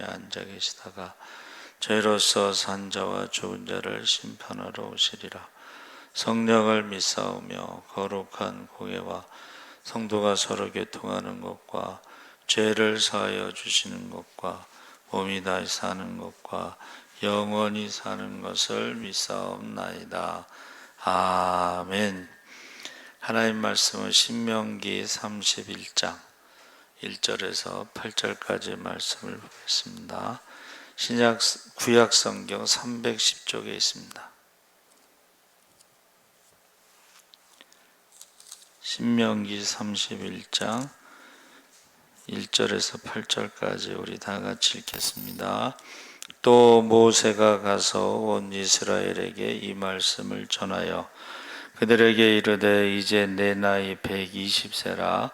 앉아 계시다가 저희로서 산 자와 죽은 자를 심판하러 오시리라. 성령을 믿사오며 거룩한 공예와 성도가 서로 교통하는 것과 죄를 사하여 주시는 것과 몸이 다시 사는 것과 영원히 사는 것을 믿사옵나이다. 아멘. 하나님 말씀은 신명기 31장 1절에서 8절까지 말씀을 보겠습니다. 구약 성경 310쪽에 있습니다. 신명기 31장 1절에서 8절까지 우리 다 같이 읽겠습니다. 또 모세가 가서 온 이스라엘에게 이 말씀을 전하여 그들에게 이르되 이제 내 나이 120세라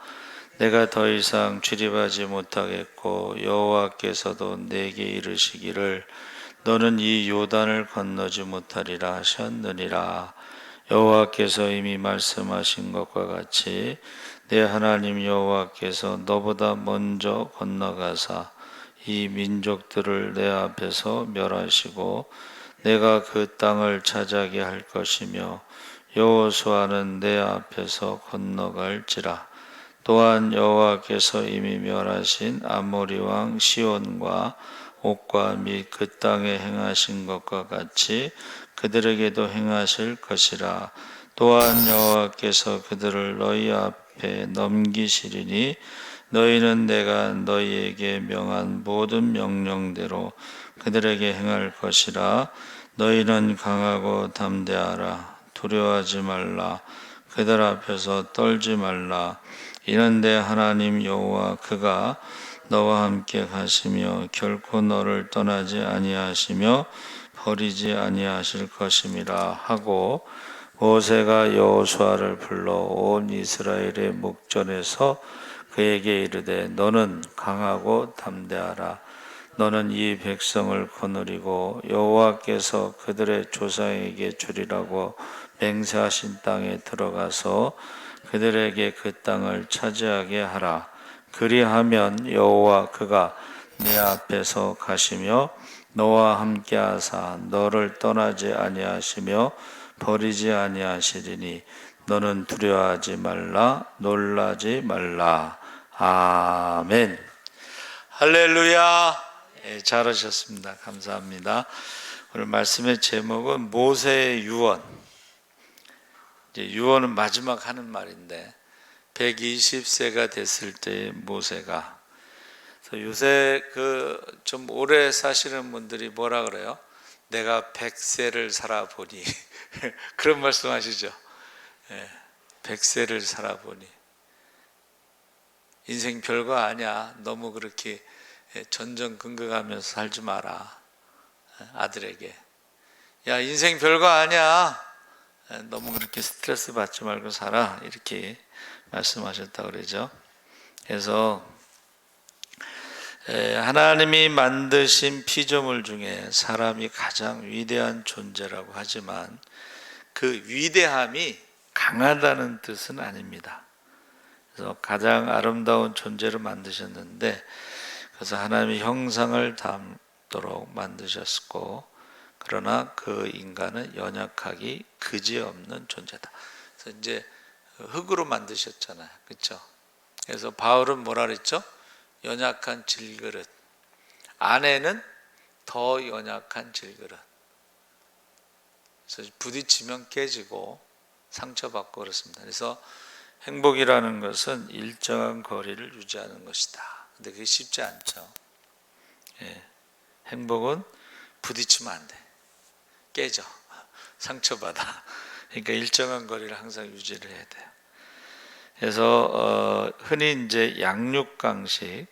내가 더 이상 출입하지 못하겠고 여호와께서도 내게 이르시기를 너는 이 요단을 건너지 못하리라 하셨느니라. 여호와께서 이미 말씀하신 것과 같이 내 하나님 여호와께서 너보다 먼저 건너가사 이 민족들을 내 앞에서 멸하시고 내가 그 땅을 차지하게 할 것이며 여호수아는 내 앞에서 건너갈지라. 또한 여호와께서 이미 멸하신 아모리 왕 시온과 옥과 및 그 땅에 행하신 것과 같이 그들에게도 행하실 것이라. 또한 여호와께서 그들을 너희 앞에 넘기시리니 너희는 내가 너희에게 명한 모든 명령대로 그들에게 행할 것이라. 너희는 강하고 담대하라. 두려워하지 말라. 그들 앞에서 떨지 말라. 이는 내 하나님 여호와 그가 너와 함께 가시며 결코 너를 떠나지 아니하시며 버리지 아니하실 것임이라 하고 모세가 여호수아를 불러 온 이스라엘의 목전에서 그에게 이르되 너는 강하고 담대하라. 너는 이 백성을 거느리고 여호와께서 그들의 조상에게 주리라고 맹세하신 땅에 들어가서 그들에게 그 땅을 차지하게 하라. 그리하면 여호와 그가 내 앞에서 가시며 너와 함께 하사 너를 떠나지 아니하시며 버리지 아니하시리니 너는 두려워하지 말라. 놀라지 말라. 아멘. 할렐루야. 잘하셨습니다. 감사합니다. 오늘 말씀의 제목은 모세의 유언. 유언은 마지막 하는 말인데 120세가 됐을 때 모세가 요새 좀 오래 사시는 분들이 뭐라 그래요? 내가 100세를 살아보니 그런 말씀 하시죠. 100세를 살아보니 인생 별거 아니야. 너무 그렇게 전전긍긍하면서 살지 마라. 아들에게 야 인생 별거 아니야. 너무 그렇게 스트레스 받지 말고 살아. 이렇게 말씀하셨다고 그러죠. 그래서 하나님이 만드신 피조물 중에 사람이 가장 위대한 존재라고 하지만 그 위대함이 강하다는 뜻은 아닙니다. 그래서 가장 아름다운 존재로 만드셨는데 그래서 하나님의 형상을 담도록 만드셨고 그러나 그 인간은 연약하기 그지없는 존재다. 그래서 이제 흙으로 만드셨잖아요. 그렇죠? 그래서 바울은 뭐라 그랬죠? 연약한 질그릇. 아내는 더 연약한 질그릇. 그래서 부딪히면 깨지고 상처받고 그렇습니다. 그래서 행복이라는 것은 일정한 거리를 유지하는 것이다. 근데 그게 쉽지 않죠. 행복은 부딪히면 안 돼. 깨져. 상처받아. 그러니까 일정한 거리를 항상 유지를 해야 돼요. 그래서 흔히 이제 양육강식,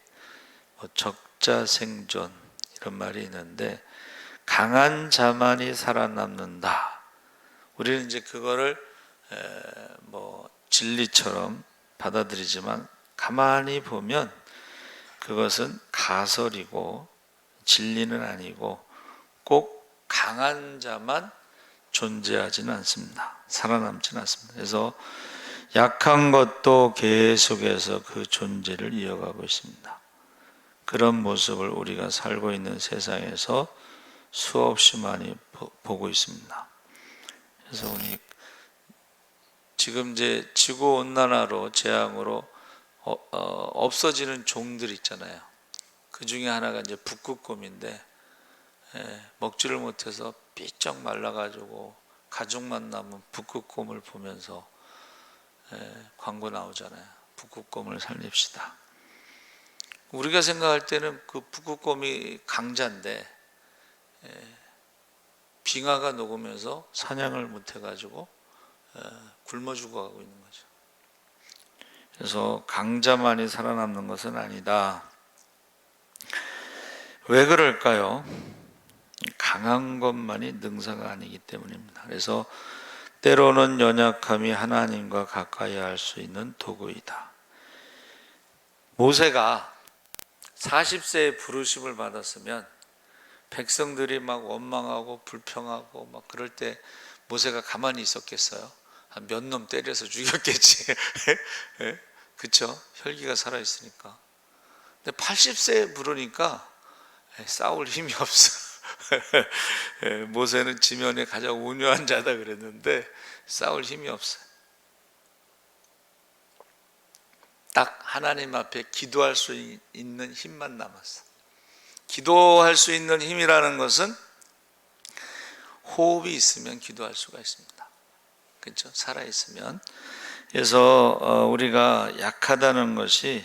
적자생존 이런 말이 있는데 강한 자만이 살아남는다. 우리는 이제 그거를 진리처럼 받아들이지만 가만히 보면 그것은 가설이고 진리는 아니고 꼭 강한 자만 존재하지는 않습니다. 살아남지는 않습니다. 그래서 약한 것도 계속해서 그 존재를 이어가고 있습니다. 그런 모습을 우리가 살고 있는 세상에서 수없이 많이 보고 있습니다. 그래서 우리 지금 이제 지구 온난화로 재앙으로 없어지는 종들 있잖아요. 그 중에 하나가 이제 북극곰인데 먹지를 못해서 삐쩍 말라가지고 가죽만 남은 북극곰을 보면서 광고 나오잖아요. 북극곰을 살립시다. 우리가 생각할 때는 그 북극곰이 강자인데 빙하가 녹으면서 사냥을 못해가지고 굶어 죽어가고 있는 거죠. 그래서 강자만이 살아남는 것은 아니다. 왜 그럴까요? 강한 것만이 능사가 아니기 때문입니다. 그래서 때로는 연약함이 하나님과 가까이 할 수 있는 도구이다. 모세가 40세에 부르심을 받았으면 백성들이 막 원망하고 불평하고 막 그럴 때 모세가 가만히 있었겠어요? 한 몇 놈 때려서 죽였겠지. 그쵸? 혈기가 살아있으니까. 근데 80세에 부르니까 싸울 힘이 없어. 모세는 지면에 가장 온유한 자다 그랬는데 싸울 힘이 없어요. 딱 하나님 앞에 기도할 수 있는 힘만 남았어. 기도할 수 있는 힘이라는 것은 호흡이 있으면 기도할 수가 있습니다. 그렇죠? 살아있으면. 그래서 우리가 약하다는 것이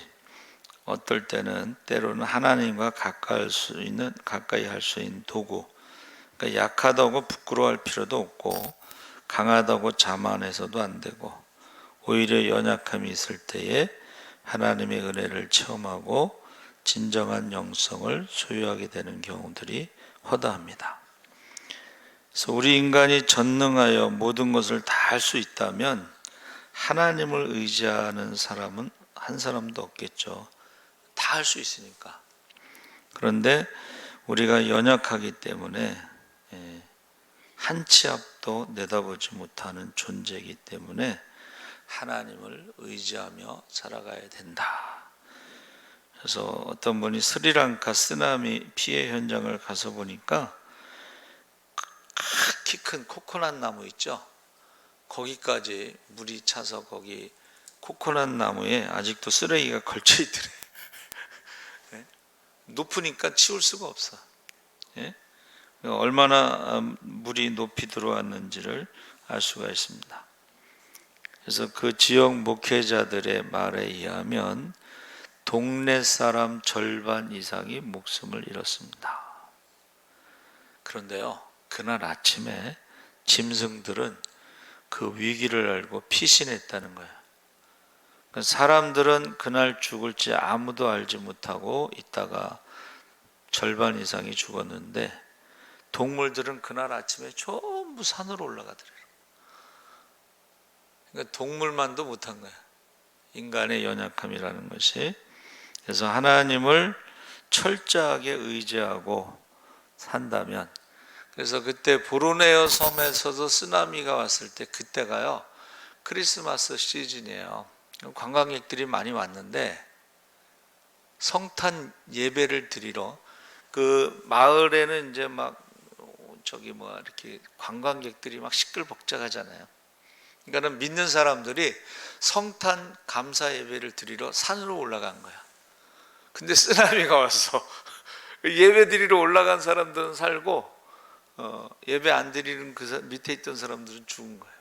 어떨 때는 때로는 하나님과 가까이 할 수 있는 도구. 그러니까 약하다고 부끄러워할 필요도 없고 강하다고 자만해서도 안 되고 오히려 연약함이 있을 때에 하나님의 은혜를 체험하고 진정한 영성을 소유하게 되는 경우들이 허다합니다. 그래서 우리 인간이 전능하여 모든 것을 다 할 수 있다면 하나님을 의지하는 사람은 한 사람도 없겠죠. 다 할 수 있으니까. 그런데 우리가 연약하기 때문에 한 치 앞도 내다보지 못하는 존재이기 때문에 하나님을 의지하며 살아가야 된다. 그래서 어떤 분이 스리랑카 쓰나미 피해 현장을 가서 보니까 키 큰 코코넛 나무 있죠? 거기까지 물이 차서 거기 코코넛 나무에 아직도 쓰레기가 걸쳐 있더래. 높으니까 치울 수가 없어. 얼마나 물이 높이 들어왔는지를 알 수가 있습니다. 그래서 그 지역 목회자들의 말에 의하면 동네 사람 절반 이상이 목숨을 잃었습니다. 그런데요, 그날 아침에 짐승들은 그 위기를 알고 피신했다는 거예요. 사람들은 그날 죽을지 아무도 알지 못하고 있다가 절반 이상이 죽었는데 동물들은 그날 아침에 전부 산으로 올라가더래요. 그러니까 동물만도 못한 거예요. 인간의 연약함이라는 것이. 그래서 하나님을 철저하게 의지하고 산다면, 그래서 그때 보르네오 섬에서도 쓰나미가 왔을 때 그때가요 크리스마스 시즌이에요. 관광객들이 많이 왔는데 성탄 예배를 드리러 그 마을에는 이제 막 이렇게 관광객들이 막 시끌벅적하잖아요. 그러니까는 믿는 사람들이 성탄 감사 예배를 드리러 산으로 올라간 거야. 근데 쓰나미가 왔어. 예배 드리러 올라간 사람들은 살고 예배 안 드리는 그 밑에 있던 사람들은 죽은 거예요.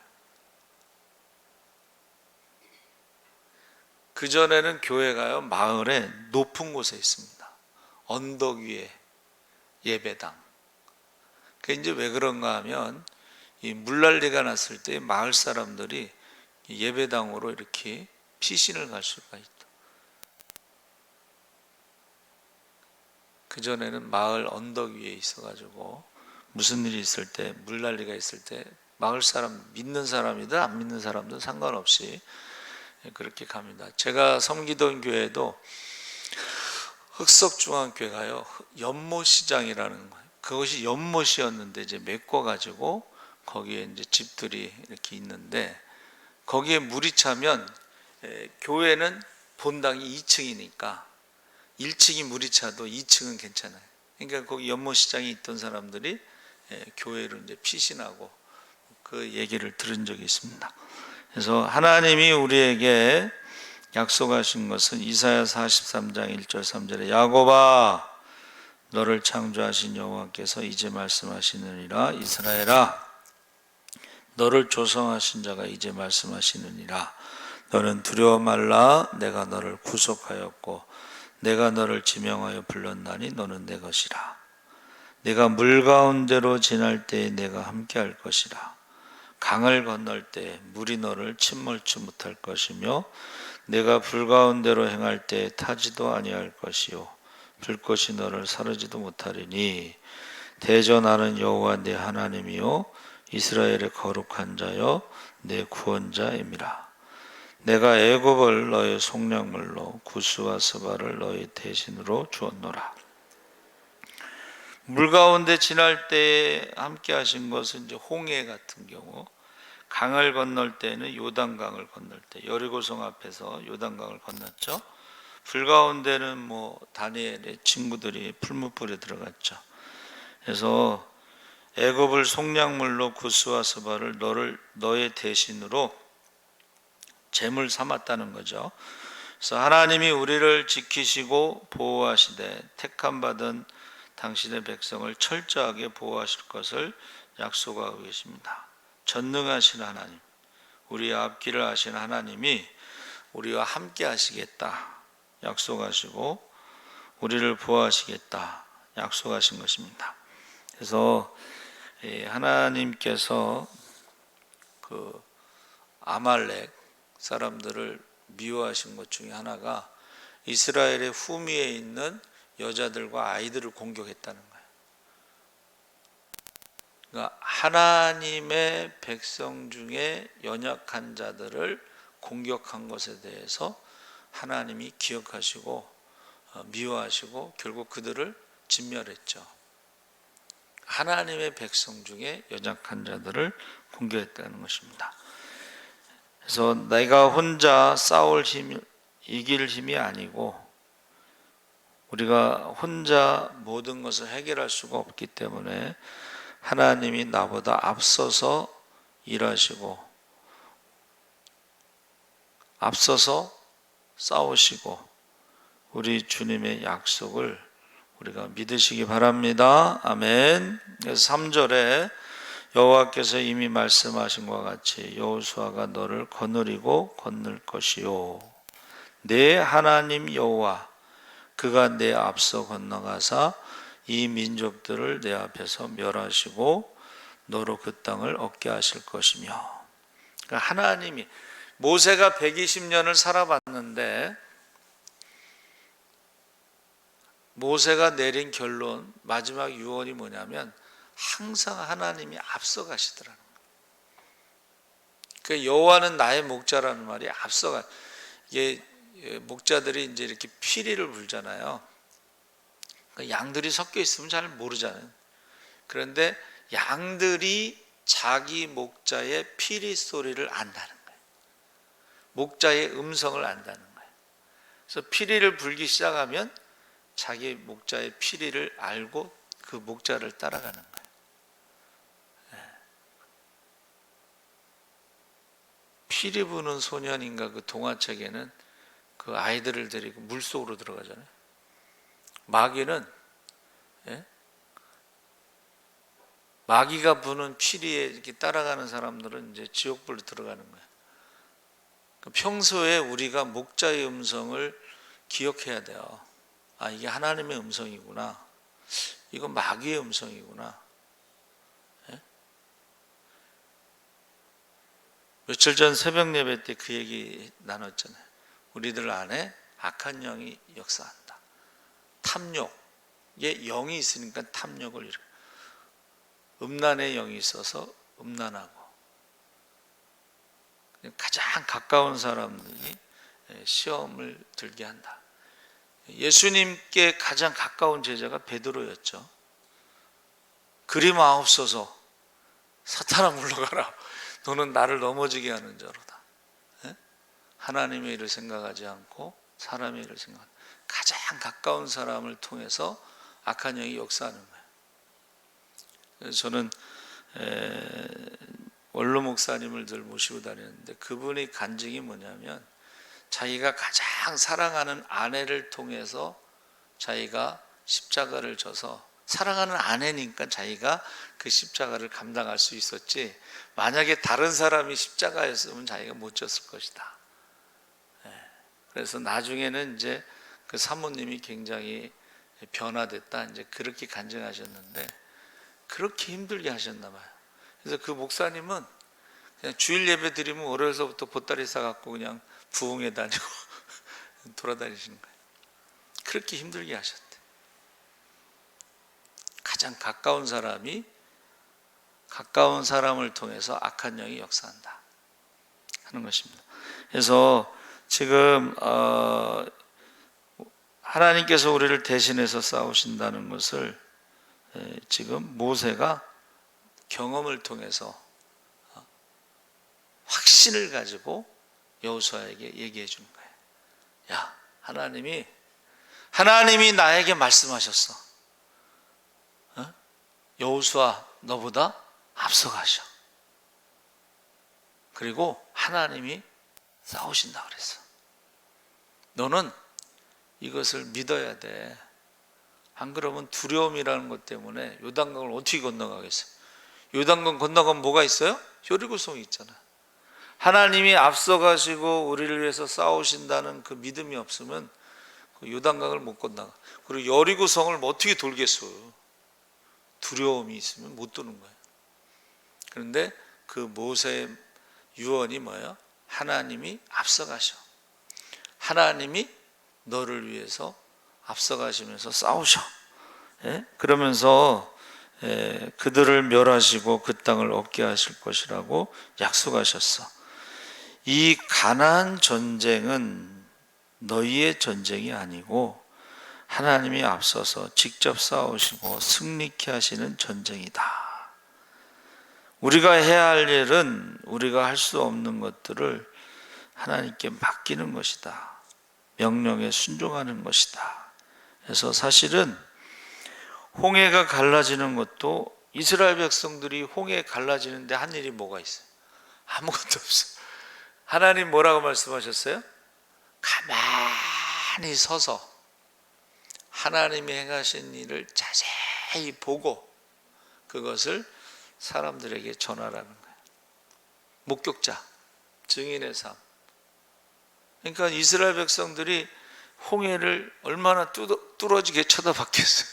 그전에는 교회가요 마을에 높은 곳에 있습니다. 언덕 위에 예배당. 그게 이제 왜 그런가 하면 이 물난리가 났을 때 마을 사람들이 예배당으로 이렇게 피신을 갈 수가 있다. 그전에는 마을 언덕 위에 있어가지고 무슨 일이 있을 때, 물난리가 있을 때 마을 사람, 믿는 사람이든 안 믿는 사람든 상관없이 그렇게 갑니다. 제가 섬기던 교회도 흑석중앙교회가요 연못시장이라는 거예요. 그것이 연못이었는데 이제 메꿔가지고 거기에 이제 집들이 이렇게 있는데 거기에 물이 차면 교회는 본당이 2층이니까 1층이 물이 차도 2층은 괜찮아요. 그러니까 거기 연못시장에 있던 사람들이 교회로 이제 피신하고 그 얘기를 들은 적이 있습니다. 그래서 하나님이 우리에게 약속하신 것은 이사야 43장 1절 3절에 야곱아 너를 창조하신 여호와께서 이제 말씀하시느니라 이스라엘아 너를 조성하신 자가 이제 말씀하시느니라 너는 두려워 말라 내가 너를 구속하였고 내가 너를 지명하여 불렀나니 너는 내 것이라 내가 물 가운데로 지날 때에 내가 함께할 것이라 강을 건널 때 물이 너를 침몰치 못할 것이며 내가 불 가운데로 행할 때에 타지도 아니할 것이요 불꽃이 너를 사르지도 못하리니 대저 나는 여호와 내 하나님이요 이스라엘의 거룩한 자요 내 구원자임이라 내가 애굽을 너의 속량물로 구스와 스바를 너의 대신으로 주었노라. 물 가운데 지날 때에 함께 하신 것은 이제 홍해 같은 경우, 강을 건널 때는 요단강을 건널 때 여리고성 앞에서 요단강을 건넜죠. 불 가운데는 뭐 다니엘의 친구들이 풀무불에 들어갔죠. 그래서 애굽을 속량물로 구스와 스바를 너의 대신으로 제물 삼았다는 거죠. 그래서 하나님이 우리를 지키시고 보호하시되 택함 받은 당신의 백성을 철저하게 보호하실 것을 약속하고 계십니다. 전능하신 하나님, 우리의 앞길을 아신 하나님이 우리와 함께 하시겠다 약속하시고 우리를 보호하시겠다 약속하신 것입니다. 그래서 하나님께서 그 아말렉 사람들을 미워하신 것 중에 하나가 이스라엘의 후미에 있는 여자들과 아이들을 공격했다는 거예요. 그러니까 하나님의 백성 중에 연약한 자들을 공격한 것에 대해서 하나님이 기억하시고 미워하시고 결국 그들을 진멸했죠. 하나님의 백성 중에 연약한 자들을 공격했다는 것입니다. 그래서 내가 혼자 싸울 힘, 이길 힘이 아니고 우리가 혼자 모든 것을 해결할 수가 없기 때문에 하나님이 나보다 앞서서 일하시고 앞서서 싸우시고 우리 주님의 약속을 우리가 믿으시기 바랍니다. 아멘. 그래서 3절에 여호와께서 이미 말씀하신 것과 같이 여호수아가 너를 거느리고 건널 것이요 내 하나님 여호와 그가 내 앞서 건너가사 이 민족들을 내 앞에서 멸하시고 너로 그 땅을 얻게 하실 것이며 그러니까 하나님이 모세가 120년을 살아봤는데 모세가 내린 결론 마지막 유언이 뭐냐면 항상 하나님이 앞서 가시더라는 거예요. 그 여호와는 나의 목자라는 말이 앞서가 이게 목자들이 이제 이렇게 피리를 불잖아요. 그러니까 양들이 섞여 있으면 잘 모르잖아요. 그런데 양들이 자기 목자의 피리 소리를 안다는 거예요. 목자의 음성을 안다는 거예요. 그래서 피리를 불기 시작하면 자기 목자의 피리를 알고 그 목자를 따라가는 거예요. 피리 부는 소년인가 그 동화책에는 그 아이들을 데리고 물속으로 들어가잖아요. 마귀는 마귀가 부는 피리에 이렇게 따라가는 사람들은 이제 지옥불로 들어가는 거예요. 평소에 우리가 목자의 음성을 기억해야 돼요. 아, 이게 하나님의 음성이구나. 이건 마귀의 음성이구나. 며칠 전 새벽 예배 때 그 얘기 나눴잖아요. 우리들 안에 악한 영이 역사한다. 탐욕에 영이 있으니까 탐욕을 일으켜. 음란의 영이 있어서 음란하고 가장 가까운 사람들이 시험을 들게 한다. 예수님께 가장 가까운 제자가 베드로였죠. 그리마옵소서 사탄아 물러가라. 너는 나를 넘어지게 하는 자로다. 하나님의 일을 생각하지 않고 사람의 일을 생각한다. 가장 가까운 사람을 통해서 악한 영이 역사하는 거예요. 그래서 저는 원로 목사님을 늘 모시고 다니는데 그분의 간증이 뭐냐면 자기가 가장 사랑하는 아내를 통해서 자기가 십자가를 져서, 사랑하는 아내니까 자기가 그 십자가를 감당할 수 있었지, 만약에 다른 사람이 십자가였으면 자기가 못 졌을 것이다. 그래서 나중에는 이제 그 사모님이 굉장히 변화됐다, 이제 그렇게 간증하셨는데 그렇게 힘들게 하셨나 봐요. 그래서 그 목사님은 그냥 주일 예배 드리면 월요일서부터 보따리 싸갖고 그냥 부흥회 다니고 돌아다니시는 거예요. 그렇게 힘들게 하셨대. 가장 가까운 사람이 가까운 사람을 통해서 악한 영이 역사한다 하는 것입니다. 그래서 지금 하나님께서 우리를 대신해서 싸우신다는 것을 지금 모세가 경험을 통해서 확신을 가지고 여호수아에게 얘기해 주는 거예요. 야, 하나님이 나에게 말씀하셨어. 여호수아, 너보다 앞서가셔. 그리고 하나님이 싸우신다 그랬어. 너는 이것을 믿어야 돼. 안 그러면 두려움이라는 것 때문에 요단강을 어떻게 건너가겠어? 요단강 건너가면 뭐가 있어요? 여리고성이 있잖아. 하나님이 앞서가시고 우리를 위해서 싸우신다는 그 믿음이 없으면 그 요단강을 못 건너가. 그리고 여리고성을 뭐 어떻게 돌겠어? 두려움이 있으면 못 도는 거예요. 그런데 그 모세의 유언이 뭐예요? 하나님이 앞서가셔. 하나님이 너를 위해서 앞서가시면서 싸우셔. 그러면서 그들을 멸하시고 그 땅을 얻게 하실 것이라고 약속하셨어. 이 가나안 전쟁은 너희의 전쟁이 아니고 하나님이 앞서서 직접 싸우시고 승리케 하시는 전쟁이다. 우리가 해야 할 일은 우리가 할 수 없는 것들을 하나님께 맡기는 것이다. 명령에 순종하는 것이다. 그래서 사실은 홍해가 갈라지는 것도 이스라엘 백성들이 홍해 갈라지는데 한 일이 뭐가 있어요? 아무것도 없어요. 하나님 뭐라고 말씀하셨어요? 가만히 서서 하나님이 행하신 일을 자세히 보고 그것을 사람들에게 전하라는 거예요. 목격자, 증인의 삶. 그러니까 이스라엘 백성들이 홍해를 얼마나 뚫어지게 쳐다봤겠어요.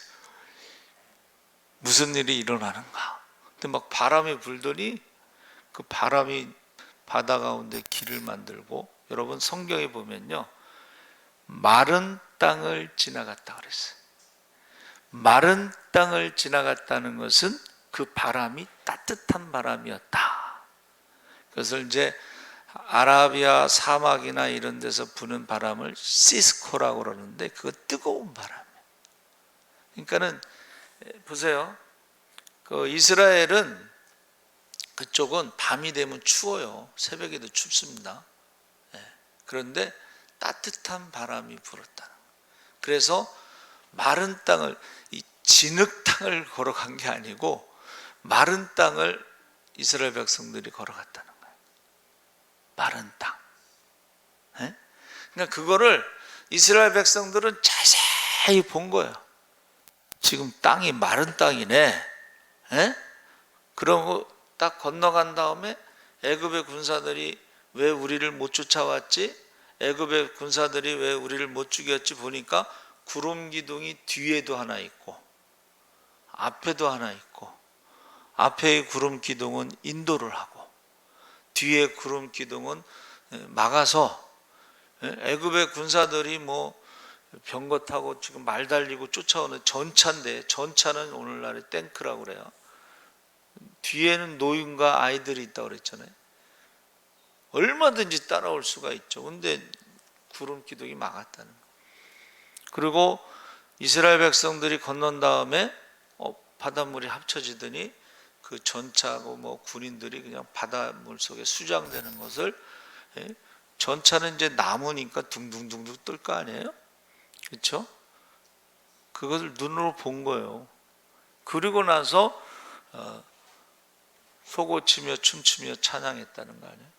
무슨 일이 일어나는가. 근데 막 바람이 불더니 그 바람이 바다 가운데 길을 만들고, 여러분 성경에 보면요, 마른 땅을 지나갔다 그랬어요. 마른 땅을 지나갔다는 것은 그 바람이 따뜻한 바람이었다. 그것을 이제 아라비아 사막이나 이런 데서 부는 바람을 시스코라고 그러는데 그거 뜨거운 바람이에요. 그러니까는 보세요. 그 이스라엘은 그쪽은 밤이 되면 추워요. 새벽에도 춥습니다. 그런데 따뜻한 바람이 불었다는 거예요. 그래서 마른 땅을, 이 진흙 땅을 걸어간 게 아니고 마른 땅을 이스라엘 백성들이 걸어갔다는 거예요. 마른 땅. 그러니까 그거를 이스라엘 백성들은 자세히 본 거예요. 지금 땅이 마른 땅이네. 그러고 딱 건너간 다음에 애굽의 군사들이 왜 우리를 못 쫓아왔지? 애굽의 군사들이 왜 우리를 못 죽였지? 보니까 구름 기둥이 뒤에도 하나 있고 앞에도 하나 있고, 앞에의 구름 기둥은 인도를 하고 뒤에 구름 기둥은 막아서 애굽의 군사들이 뭐 병거 타고 지금 말 달리고 쫓아오는 전차인데, 전차는 오늘날의 탱크라고 그래요. 뒤에는 노인과 아이들이 있다고 그랬잖아요. 얼마든지 따라올 수가 있죠. 근데 구름 기둥이 막았다는 거예요. 그리고 이스라엘 백성들이 건넌 다음에 바닷물이 합쳐지더니 그 전차하고 뭐 군인들이 그냥 바닷물 속에 수장되는 것을, 전차는 이제 나무니까 둥둥둥둥 뜰 거 아니에요? 그렇죠? 그것을 눈으로 본 거예요. 그리고 나서 소고치며 춤추며 찬양했다는 거 아니에요?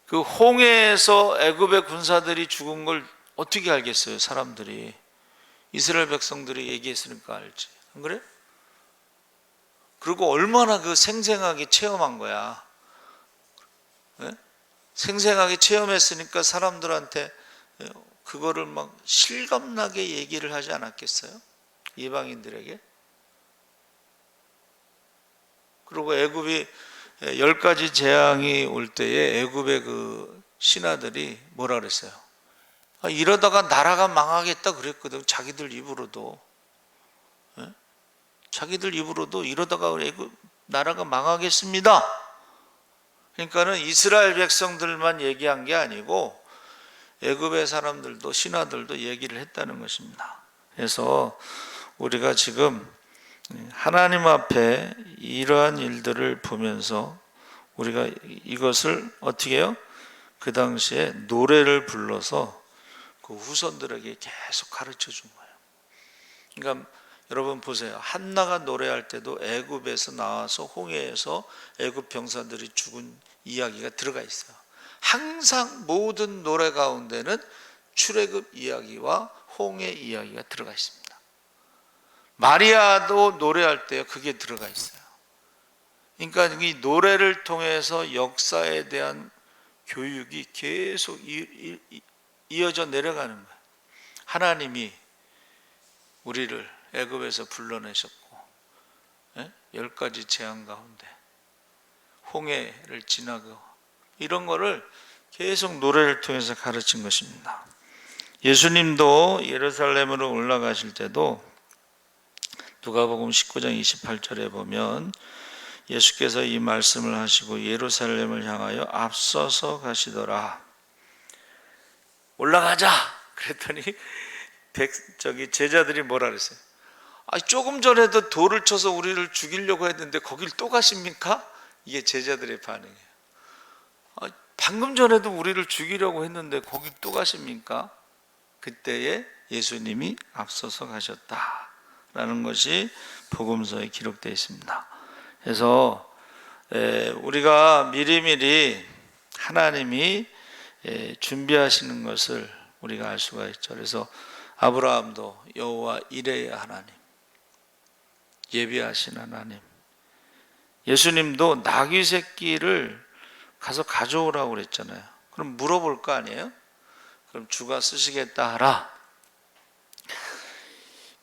그 홍해에서 애굽의 군사들이 죽은 걸 어떻게 알겠어요? 사람들이, 이스라엘 백성들이 얘기했으니까 알지. 안 그래? 그리고 얼마나 그 생생하게 체험한 거야. 네? 생생하게 체험했으니까 사람들한테 그거를 막 실감나게 얘기를 하지 않았겠어요? 이방인들에게. 그리고 애굽이 10가지 재앙이 올 때에 애굽의 그 신하들이 뭐라 그랬어요? 이러다가 나라가 망하겠다 그랬거든. 자기들 입으로도. 예? 자기들 입으로도 이러다가 애굽 나라가 망하겠습니다. 그러니까는 이스라엘 백성들만 얘기한 게 아니고 애굽의 사람들도, 신하들도 얘기를 했다는 것입니다. 그래서 우리가 지금 하나님 앞에 이러한 일들을 보면서 우리가 이것을 어떻게 해요? 그 당시에 노래를 불러서 그 후손들에게 계속 가르쳐 준 거예요. 그러니까 여러분 보세요. 한나가 노래할 때도 애굽에서 나와서 홍해에서 애굽 병사들이 죽은 이야기가 들어가 있어요. 항상 모든 노래 가운데는 출애굽 이야기와 홍해 이야기가 들어가 있습니다. 마리아도 노래할 때 그게 들어가 있어요. 그러니까 이 노래를 통해서 역사에 대한 교육이 계속 이어져 내려가는 거예요. 하나님이 우리를 애굽에서 불러내셨고 10가지 재앙 가운데 홍해를 지나고 이런 거를 계속 노래를 통해서 가르친 것입니다. 예수님도 예루살렘으로 올라가실 때도 누가복음 19장 28절에 보면 예수께서 이 말씀을 하시고 예루살렘을 향하여 앞서서 가시더라. 올라가자 그랬더니 제자들이 뭐라 그랬어요? 조금 전에도 돌을 쳐서 우리를 죽이려고 했는데 거길 또 가십니까? 이게 제자들의 반응이에요. 방금 전에도 우리를 죽이려고 했는데 거길 또 가십니까? 그때에 예수님이 앞서서 가셨다라는 것이 복음서에 기록되어 있습니다. 그래서 우리가 미리미리 하나님이 준비하시는 것을 우리가 알 수가 있죠. 그래서 아브라함도 여호와 이레의 하나님, 예비하신 하나님. 예수님도 나귀 새끼를 가서 가져오라고 그랬잖아요. 그럼 물어볼 거 아니에요? 그럼 주가 쓰시겠다 하라.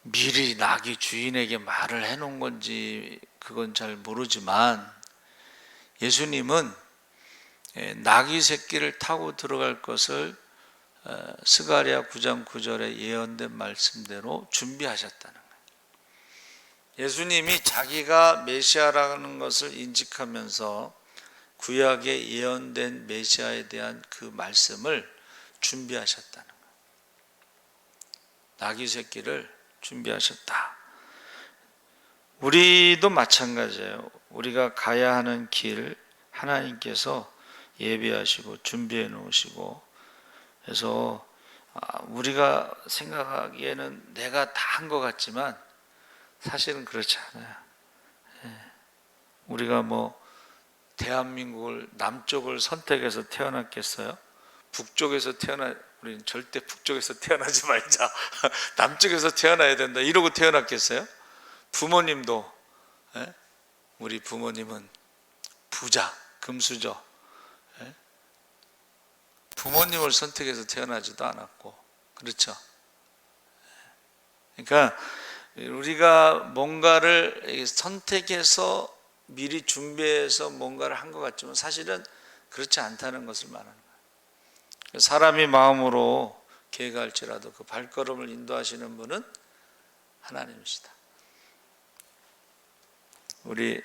미리 나귀 주인에게 말을 해놓은 건지 그건 잘 모르지만 예수님은 나귀 새끼를 타고 들어갈 것을 스가랴 9장 9절에 예언된 말씀대로 준비하셨다는 거예요. 예수님이 자기가 메시아라는 것을 인식하면서 구약에 예언된 메시아에 대한 그 말씀을 준비하셨다는 거예요. 나귀 새끼를 준비하셨다. 우리도 마찬가지예요. 우리가 가야 하는 길 하나님께서 예비하시고 준비해 놓으시고, 그래서 우리가 생각하기에는 내가 다 한 것 같지만 사실은 그렇지 않아요. 우리가 대한민국을 남쪽을 선택해서 태어났겠어요? 북쪽에서 우리는 절대 북쪽에서 태어나지 말자. 남쪽에서 태어나야 된다. 이러고 태어났겠어요? 부모님도, 우리 부모님은 부자, 금수저, 부모님을 선택해서 태어나지도 않았고, 그렇죠? 그러니까 우리가 뭔가를 선택해서 미리 준비해서 뭔가를 한 것 같지만 사실은 그렇지 않다는 것을 말하는 거예요. 사람이 마음으로 계획할지라도 그 발걸음을 인도하시는 분은 하나님이시다. 우리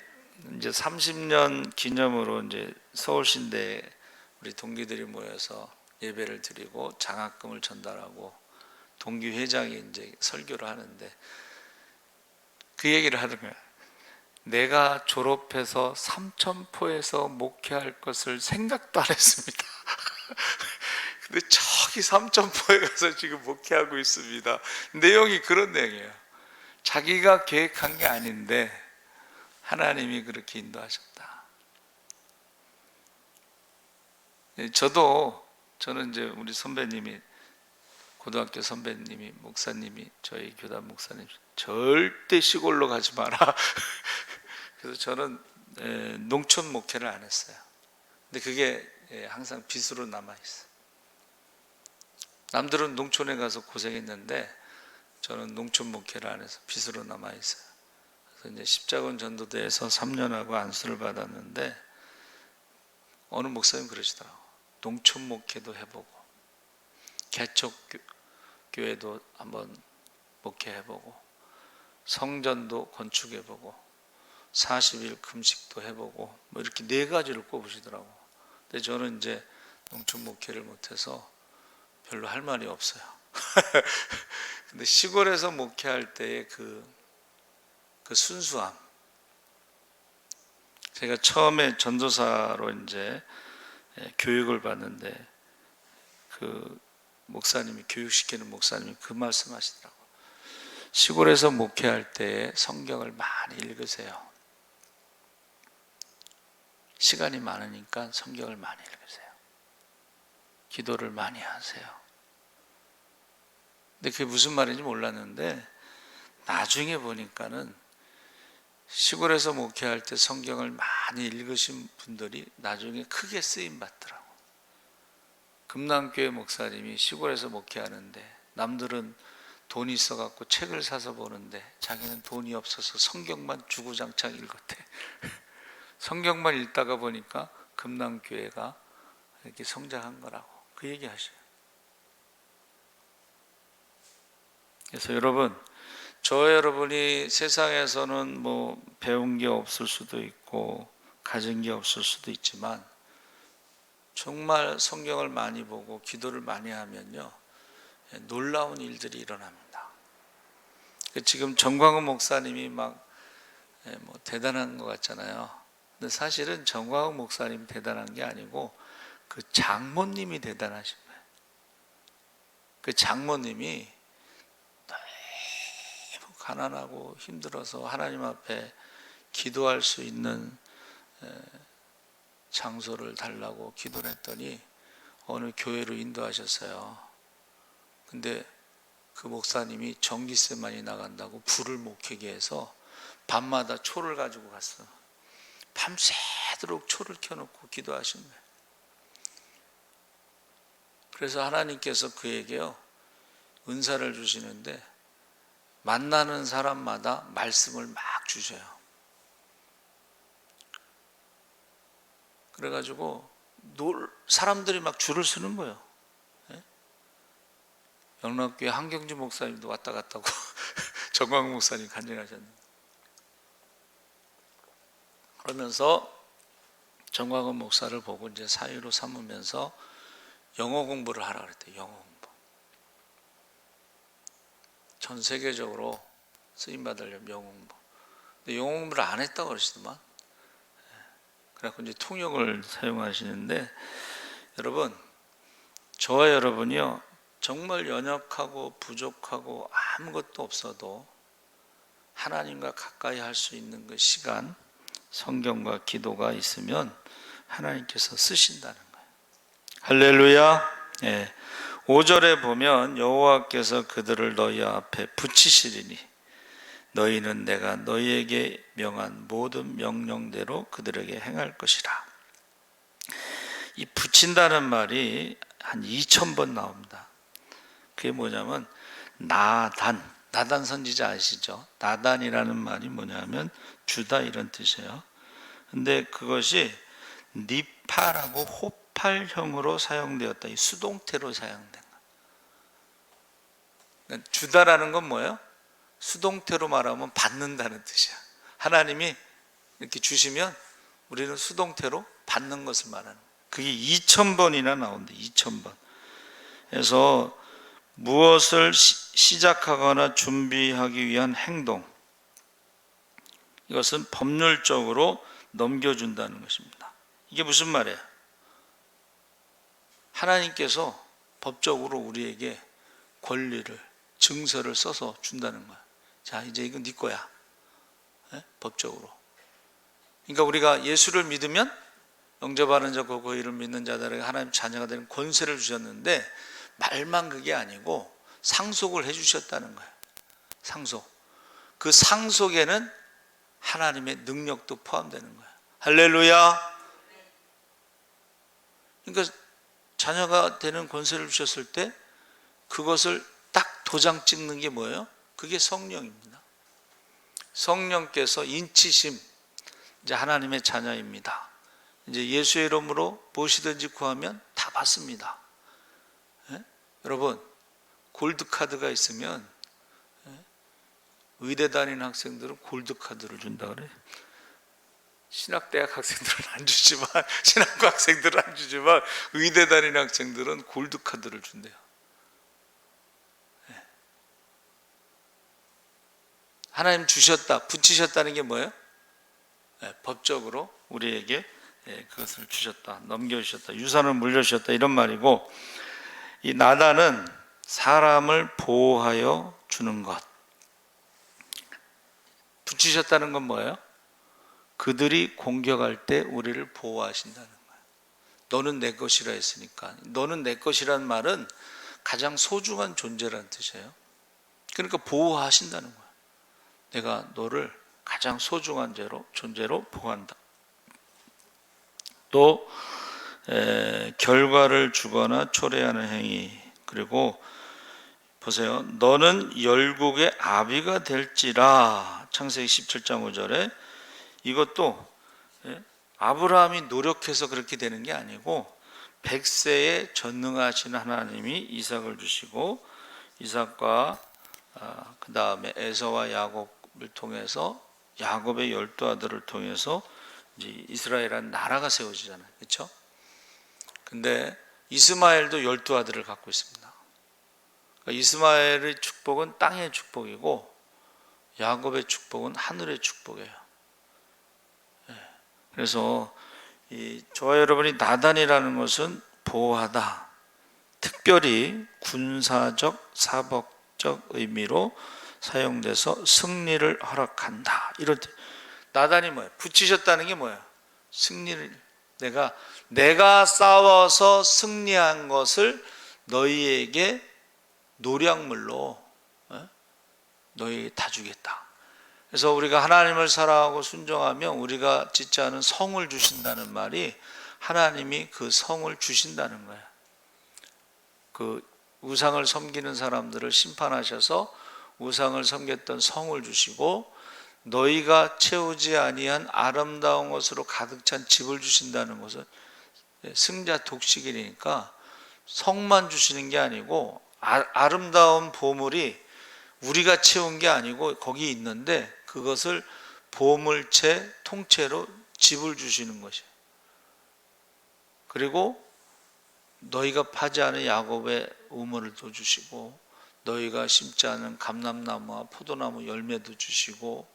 이제 30년 기념으로 이제 서울신대에 우리 동기들이 모여서 예배를 드리고 장학금을 전달하고 동기 회장이 이제 설교를 하는데 그 얘기를 하는 거야. 내가 졸업해서 삼천포에서 목회할 것을 생각도 안 했습니다. 근데 저기 삼천포에 가서 지금 목회하고 있습니다. 내용이 그런 내용이에요. 자기가 계획한 게 아닌데 하나님이 그렇게 인도하셨다. 저는 이제 우리 선배님이, 고등학교 선배님이, 목사님이, 저희 교단 목사님, 절대 시골로 가지 마라. 그래서 저는 농촌 목회를 안 했어요. 근데 그게 항상 빚으로 남아있어요. 남들은 농촌에 가서 고생했는데 저는 농촌 목회를 안 해서 빚으로 남아있어요. 그래서 이제 십자군 전도대에서 3년하고 안수를 받았는데 어느 목사님 그러시더라고요. 농촌 목회도 해보고 개척교회도 한번 목회해보고 성전도 건축해보고 40일 금식도 해보고 뭐 이렇게 4가지를 꼽으시더라고요. 근데 저는 이제 농촌 목회를 못해서 별로 할 말이 없어요. 근데 시골에서 목회할 때의 그 순수함. 제가 처음에 전도사로 이제 교육을 받는데 그 목사님이, 교육시키는 목사님이 그 말씀 하시더라고요. 시골에서 목회할 때 성경을 많이 읽으세요. 시간이 많으니까 성경을 많이 읽으세요. 기도를 많이 하세요. 근데 그게 무슨 말인지 몰랐는데 나중에 보니까는 시골에서 목회할 때 성경을 많이 읽으신 분들이 나중에 크게 쓰임 받더라고. 금남교회 목사님이 시골에서 목회하는데 남들은 돈이 있어갖고 책을 사서 보는데 자기는 돈이 없어서 성경만 주구장창 읽었대. 성경만 읽다가 보니까 금남교회가 이렇게 성장한 거라고 그 얘기 하셔요. 그래서 여러분이 세상에서는 뭐 배운 게 없을 수도 있고 가진 게 없을 수도 있지만 정말 성경을 많이 보고 기도를 많이 하면요 놀라운 일들이 일어납니다. 지금 정광훈 목사님이 막 뭐 대단한 것 같잖아요. 근데 사실은 정광훈 목사님 대단한 게 아니고 그 장모님이 대단하신 거예요. 그 장모님이 너무 가난하고 힘들어서 하나님 앞에 기도할 수 있는 장소를 달라고 기도를 했더니 어느 교회로 인도하셨어요. 근데 그 목사님이 전기세 많이 나간다고 불을 못 켜게 해서 밤마다 초를 가지고 갔어. 밤새도록 초를 켜놓고 기도하신 거예요. 그래서 하나님께서 그에게요 은사를 주시는데 만나는 사람마다 말씀을 막 주셔요. 그래가지고 사람들이 막 줄을 서는 거예요. 영락교회 한경주 목사님도 왔다 갔다 하고 정광훈 목사님 간증하셨는데 그러면서 정광훈 목사를 보고 이제 사위로 삼으면서 영어 공부를 하라 그랬대요. 영어 공부. 전 세계적으로 쓰임 받으려면 영어 공부. 근데 영어 공부를 안 했다고 그러시더만. 그래서 이제 통역을 사용하시는데 여러분, 저와 여러분이요 정말 연약하고 부족하고 아무것도 없어도 하나님과 가까이 할 수 있는 그 시간, 성경과 기도가 있으면 하나님께서 쓰신다는 거예요. 할렐루야. 5절에 보면 여호와께서 그들을 너희 앞에 붙이시리니 너희는 내가 너희에게 명한 모든 명령대로 그들에게 행할 것이라. 이 붙인다는 말이 한 2000번 나옵니다. 그게 뭐냐면 나단 선지자 아시죠? 나단이라는 말이 뭐냐면 주다 이런 뜻이에요. 근데 그것이 니파라고 호팔형으로 사용되었다. 이 수동태로 사용된 거. 그러니까 주다라는 건 뭐예요? 수동태로 말하면 받는다는 뜻이야. 하나님이 이렇게 주시면 우리는 수동태로 받는 것을 말하는 거예요. 그게 2000번이나 나온다. 2000번. 그래서 무엇을 시작하거나 준비하기 위한 행동, 이것은 법률적으로 넘겨준다는 것입니다. 이게 무슨 말이에요? 하나님께서 법적으로 우리에게 권리를, 증서를 써서 준다는 거야. 자, 이제 이건 네 거야. 법적으로. 그러니까 우리가 예수를 믿으면 영접하는 자고 그 이름 믿는 자들에게 하나님 자녀가 되는 권세를 주셨는데, 말만 그게 아니고 상속을 해주셨다는 거예요. 상속. 그 상속에는 하나님의 능력도 포함되는 거예요. 할렐루야. 그러니까 자녀가 되는 권세를 주셨을 때 그것을 딱 도장 찍는 게 뭐예요? 그게 성령입니다. 성령께서 인치심, 이제 하나님의 자녀입니다. 이제 예수의 이름으로 무엇이든지 구하면 다 받습니다. 여러분, 골드카드가 있으면, 의대 다니는 학생들은 골드카드를 준다 그래요. 신학대학 학생들은 안 주지만, 신학과 학생들은 안 주지만, 의대 다니는 학생들은 골드카드를 준대요. 하나님 주셨다, 붙이셨다는 게 뭐예요? 법적으로 우리에게 그것을 주셨다, 넘겨주셨다, 유산을 물려주셨다, 이런 말이고, 이 나단은 사람을 보호하여 주는 것. 붙이셨다는 건 뭐예요? 그들이 공격할 때 우리를 보호하신다는 거예요. 너는 내 것이라 했으니까. 너는 내 것이란 말은 가장 소중한 존재라는 뜻이에요. 그러니까 보호하신다는 거예요. 내가 너를 가장 소중한 존재로 보호한다. 또 결과를 주거나 초래하는 행위. 그리고 보세요. 너는 열국의 아비가 될지라. 창세기 17장 5절에 이것도 아브라함이 노력해서 그렇게 되는 게 아니고 100세에 전능하신 하나님이 이삭을 주시고, 이삭과 그 다음에 에서와 야곱을 통해서, 야곱의 12아들을 통해서 이제 이스라엘이라는 나라가 세워지잖아요. 그렇죠? 근데 이스마엘도 12아들을 갖고 있습니다. 그러니까 이스마엘의 축복은 땅의 축복이고 야곱의 축복은 하늘의 축복이에요. 그래서 저와 여러분이 나단이라는 것은 보호하다, 특별히 군사적, 사법적 의미로 사용돼서 승리를 허락한다, 이런 뜻. 나단이 뭐예요? 붙이셨다는 게 뭐예요? 승리를, 내가 싸워서 승리한 것을 너희에게 노량물로 너희에게 다 주겠다. 그래서 우리가 하나님을 사랑하고 순종하면 우리가 짓지 않은 성을 주신다는 말이, 하나님이 그 성을 주신다는 거예요. 그 우상을 섬기는 사람들을 심판하셔서 우상을 섬겼던 성을 주시고, 너희가 채우지 아니한 아름다운 것으로 가득 찬 집을 주신다는 것은 승자 독식이니까 성만 주시는 게 아니고, 아름다운 보물이 우리가 채운 게 아니고 거기 있는데 그것을 보물체, 통째로 집을 주시는 것이에요. 그리고 너희가 파지 않은 야곱의 우물을 또 주시고, 너희가 심지 않은 감람나무와 포도나무 열매도 주시고,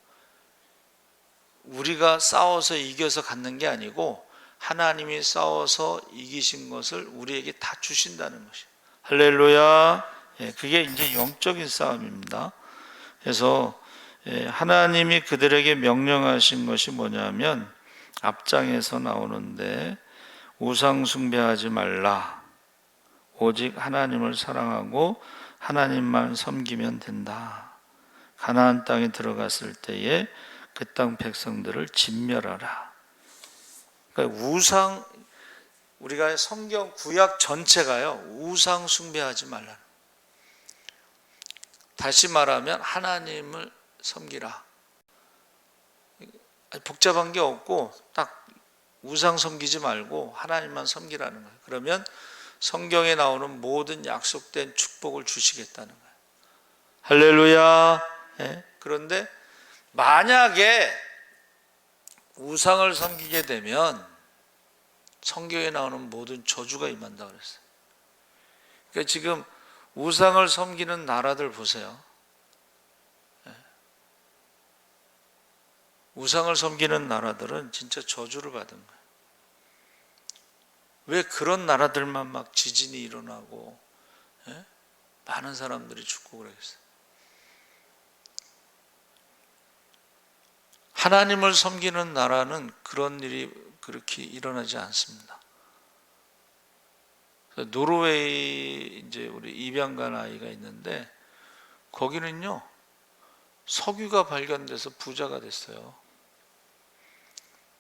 우리가 싸워서 이겨서 갖는 게 아니고 하나님이 싸워서 이기신 것을 우리에게 다 주신다는 것이에요. 할렐루야. 그게 이제 영적인 싸움입니다. 그래서 하나님이 그들에게 명령하신 것이 뭐냐면, 앞장에서 나오는데 우상 숭배하지 말라. 오직 하나님을 사랑하고 하나님만 섬기면 된다. 가나안 땅에 들어갔을 때에 그 땅 백성들을 진멸하라. 그러니까 우리가 성경 구약 전체가요, 우상 숭배하지 말라. 다시 말하면 하나님을 섬기라. 복잡한 게 없고 딱 우상 섬기지 말고 하나님만 섬기라는 거예요. 그러면 성경에 나오는 모든 약속된 축복을 주시겠다는 거예요. 할렐루야. 그런데 만약에 우상을 섬기게 되면 성경에 나오는 모든 저주가 임한다고 그랬어요. 그러니까 지금 우상을 섬기는 나라들 보세요. 우상을 섬기는 나라들은 진짜 저주를 받은 거예요. 왜 그런 나라들만 막 지진이 일어나고 예? 많은 사람들이 죽고 그랬어요. 하나님을 섬기는 나라는 그런 일이 그렇게 일어나지 않습니다. 노르웨이 이제 우리 입양간 아이가 있는데 거기는요 석유가 발견돼서 부자가 됐어요.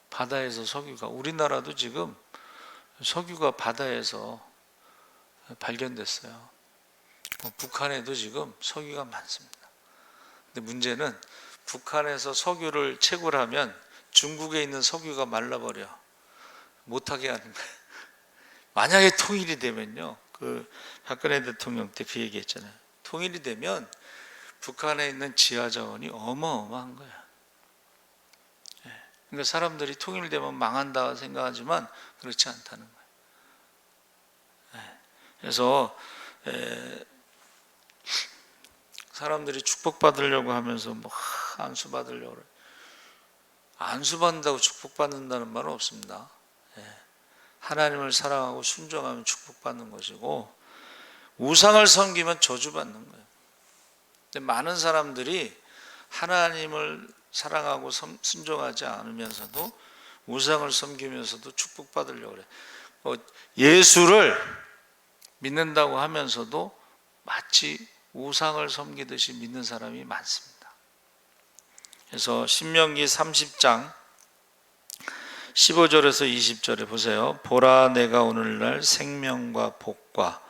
바다에서 석유가, 우리나라도 지금 석유가 바다에서 발견됐어요. 북한에도 지금 석유가 많습니다. 근데 문제는 북한에서 석유를 채굴하면 중국에 있는 석유가 말라버려. 못하게 하는 거예요. 만약에 통일이 되면요, 그 박근혜 대통령 때 그 얘기했잖아요. 통일이 되면 북한에 있는 지하 자원이 어마어마한 거예요. 그러니까 사람들이 통일되면 망한다 생각하지만 그렇지 않다는 거예요. 그래서 사람들이 축복받으려고 하면서 뭐 안수받으려고 그래요. 안수받는다고 축복받는다는 말은 없습니다. 하나님을 사랑하고 순종하면 축복받는 것이고, 우상을 섬기면 저주받는 거예요. 근데 많은 사람들이 하나님을 사랑하고 순종하지 않으면서도 우상을 섬기면서도 축복받으려고 그래요. 예수를 믿는다고 하면서도 마치 우상을 섬기듯이 믿는 사람이 많습니다. 그래서 신명기 30장 15절에서 20절에 보세요. 보라, 내가 오늘날 생명과 복과